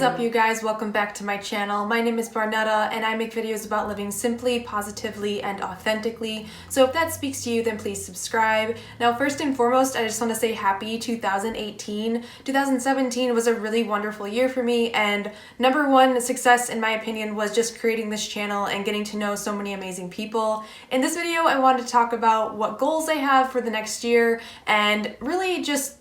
is up, you guys? Welcome back to my channel. My name is Barnetta and I make videos about living simply, positively, and authentically. So if that speaks to you, then please subscribe. Now, first and foremost, I just want to say happy 2018. 2017 was a really wonderful year for me, and number one success in my opinion was just creating this channel and getting to know so many amazing people. In this video, I wanted to talk about what goals I have for the next year and really just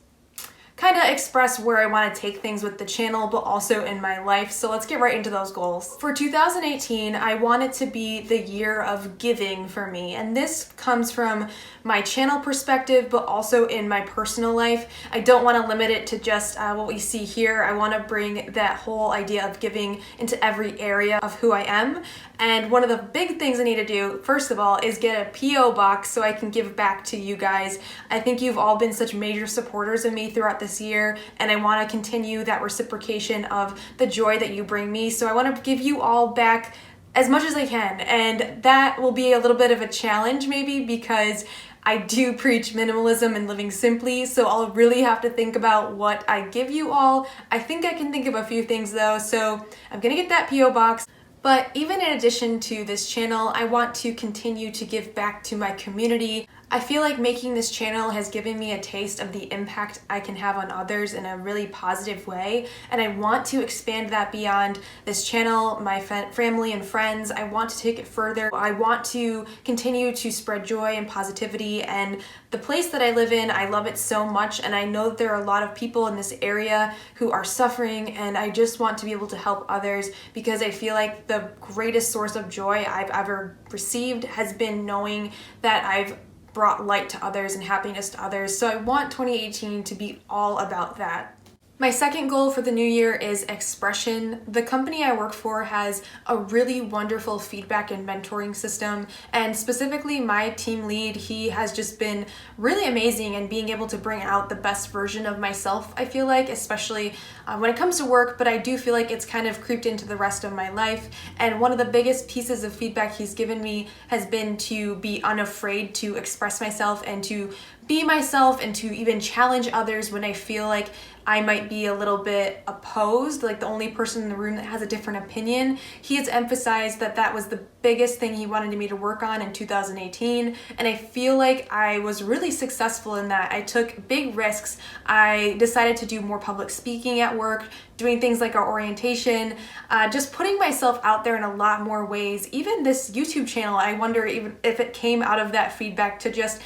kind of express where I want to take things with the channel, but also in my life. So let's get right into those goals. For 2018, I want it to be the year of giving for me. And this comes from my channel perspective, but also in my personal life. I don't want to limit it to just what we see here. I want to bring that whole idea of giving into every area of who I am. And one of the big things I need to do, first of all, is get a P.O. box so I can give back to you guys. I think you've all been such major supporters of me throughout this year, and I want to continue that reciprocation of the joy that you bring me. So I want to give you all back as much as I can, and that will be a little bit of a challenge maybe because I do preach minimalism and living simply, so I'll really have to think about what I give you all. I think I can think of a few things though, so I'm gonna get that P.O. box. But even in addition to this channel, I want to continue to give back to my community. I feel like making this channel has given me a taste of the impact I can have on others in a really positive way, and I want to expand that beyond this channel, my family and friends. I want to take it further. I want to continue to spread joy and positivity, and the place that I live in, I love it so much, and I know that there are a lot of people in this area who are suffering, and I just want to be able to help others because I feel like the greatest source of joy I've ever received has been knowing that I've brought light to others and happiness to others. So I want 2018 to be all about that. My second goal for the new year is expression. The company I work for has a really wonderful feedback and mentoring system, and specifically my team lead, he has just been really amazing in being able to bring out the best version of myself, I feel like, especially when it comes to work, but I do feel like it's kind of creeped into the rest of my life. And one of the biggest pieces of feedback he's given me has been to be unafraid to express myself and to be myself and to even challenge others when I feel like I might be a little bit opposed, like the only person in the room that has a different opinion. He has emphasized that that was the biggest thing he wanted me to work on in 2018, and I feel like I was really successful in that. I took big risks. I decided to do more public speaking at work, doing things like our orientation, just putting myself out there in a lot more ways. Even this YouTube channel, I wonder even if it came out of that feedback to just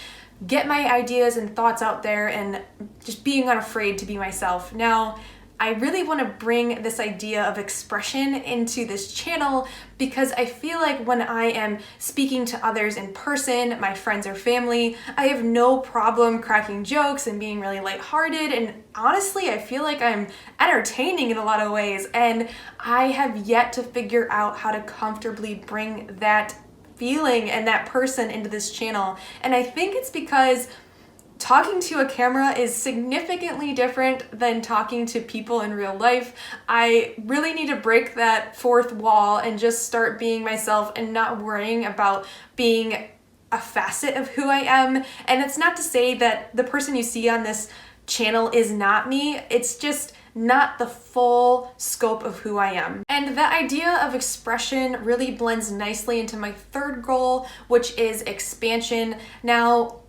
get my ideas and thoughts out there and just being unafraid to be myself. Now, I really want to bring this idea of expression into this channel because I feel like when I am speaking to others in person, my friends or family, I have no problem cracking jokes and being really lighthearted, and honestly, I feel like I'm entertaining in a lot of ways, and I have yet to figure out how to comfortably bring that feeling and that person into this channel. And I think it's because talking to a camera is significantly different than talking to people in real life. I really need to break that fourth wall and just start being myself and not worrying about being a facet of who I am. And it's not to say that the person you see on this channel is not me. It's just not the full scope of who I am. And that idea of expression really blends nicely into my third goal, which is expansion. Now,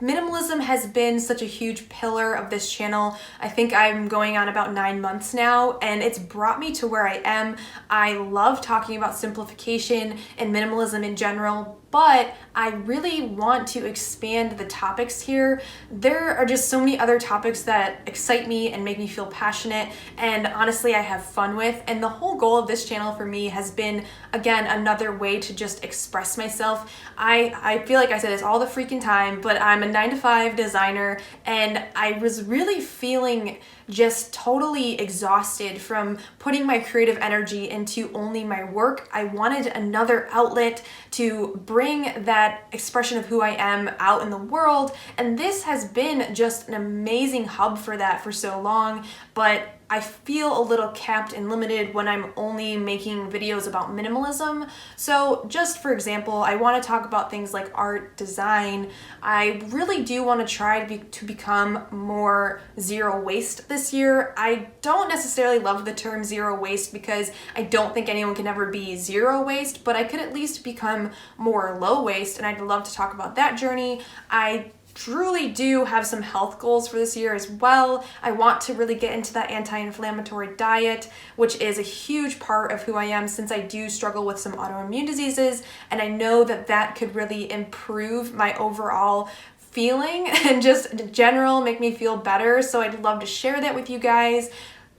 minimalism has been such a huge pillar of this channel. I think I'm going on about 9 months now, and it's brought me to where I am. I love talking about simplification and minimalism in general, but I really want to expand the topics here. There are just so many other topics that excite me and make me feel passionate, and honestly, I have fun with. And the whole goal of this channel for me has been, again, another way to just express myself. I feel like I say this all the freaking time, but I'm a 9-to-5 designer, and I was really feeling just totally exhausted from putting my creative energy into only my work. I wanted another outlet to bring that expression of who I am out in the world, and this has been just an amazing hub for that for so long. But I feel a little capped and limited when I'm only making videos about minimalism. So just for example, I want to talk about things like art, design. I really do want to try to become more zero waste this year. I don't necessarily love the term zero waste because I don't think anyone can ever be zero waste, but I could at least become more low waste, and I'd love to talk about that journey. I truly do have some health goals for this year as well. I want to really get into that anti-inflammatory diet, which is a huge part of who I am since I do struggle with some autoimmune diseases, and I know that that could really improve my overall feeling and just in general make me feel better. So I'd love to share that with you guys.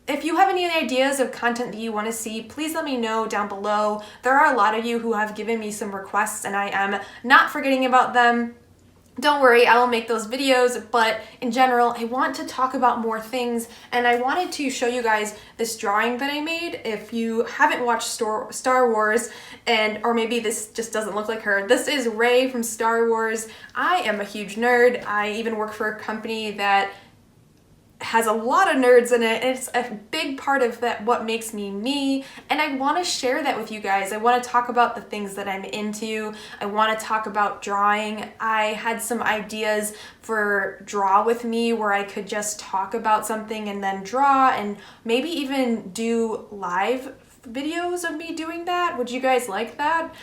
If you have any ideas of content that you want to see, please let me know down below. There are a lot of you who have given me some requests, and I am not forgetting about them. Don't worry, I will make those videos, but in general, I want to talk about more things, and I wanted to show you guys this drawing that I made. If you haven't watched Star Wars, or maybe this just doesn't look like her, this is Rey from Star Wars. I am a huge nerd. I even work for a company that has a lot of nerds in it. It's a big part of that what makes me me, and I want to share that with you guys. I want to talk about the things that I'm into. I want to talk about drawing. I had some ideas for Draw With Me where I could just talk about something and then draw, and maybe even do live videos of me doing that. Would you guys like that?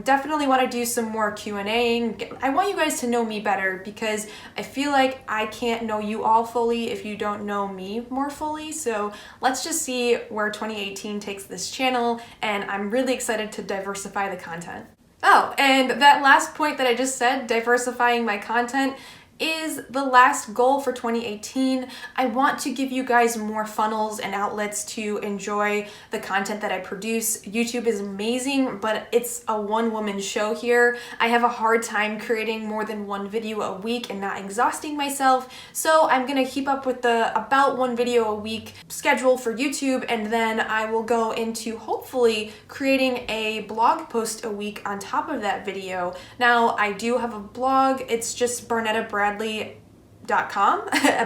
Definitely want to do some more Q&A. I want you guys to know me better because I feel like I can't know you all fully if you don't know me more fully. So let's just see where 2018 takes this channel, and I'm really excited to diversify the content. Oh, and that last point that I just said, diversifying my content, is the last goal for 2018. I want to give you guys more funnels and outlets to enjoy the content that I produce. YouTube is amazing, but it's a one-woman show here. I have a hard time creating more than one video a week and not exhausting myself, so I'm gonna keep up with the about one video a week schedule for YouTube, and then I will go into hopefully creating a blog post a week on top of that video. Now, I do have a blog. It's just barnettabradley.com,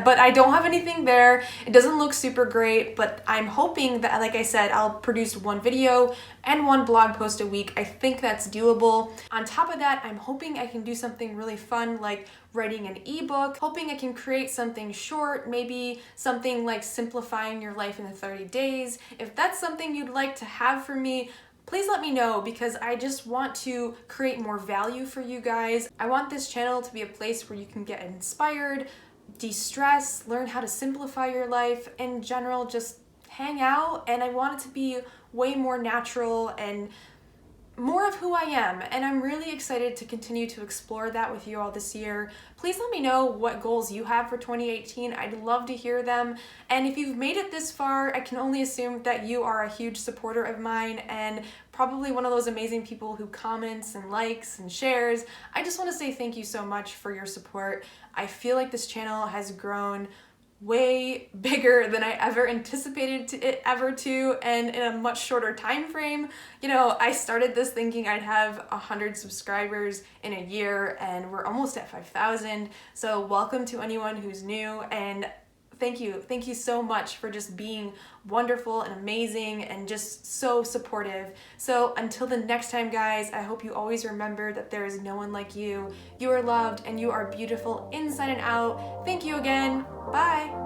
but I don't have anything there. It doesn't look super great, but I'm hoping that, like I said, I'll produce one video and one blog post a week. I think that's doable. On top of that, I'm hoping I can do something really fun like writing an ebook, hoping I can create something short, maybe something like simplifying your life in 30 days. If that's something you'd like to have for me, please let me know, because I just want to create more value for you guys. I want this channel to be a place where you can get inspired, de-stress, learn how to simplify your life, in general, just hang out, and I want it to be way more natural and more of who I am, and I'm really excited to continue to explore that with you all this year. Please let me know what goals you have for 2018. I'd love to hear them, and if you've made it this far, I can only assume that you are a huge supporter of mine and probably one of those amazing people who comments and likes and shares. I just want to say thank you so much for your support. I feel like this channel has grown way bigger than I ever anticipated it ever to, and in a much shorter time frame. You know, I started this thinking I'd have 100 subscribers in a year, and we're almost at 5,000. So welcome to anyone who's new, and thank you so much for just being wonderful and amazing and just so supportive. So until the next time, guys, I hope you always remember that there is no one like you. You are loved and you are beautiful inside and out. Thank you again. Bye.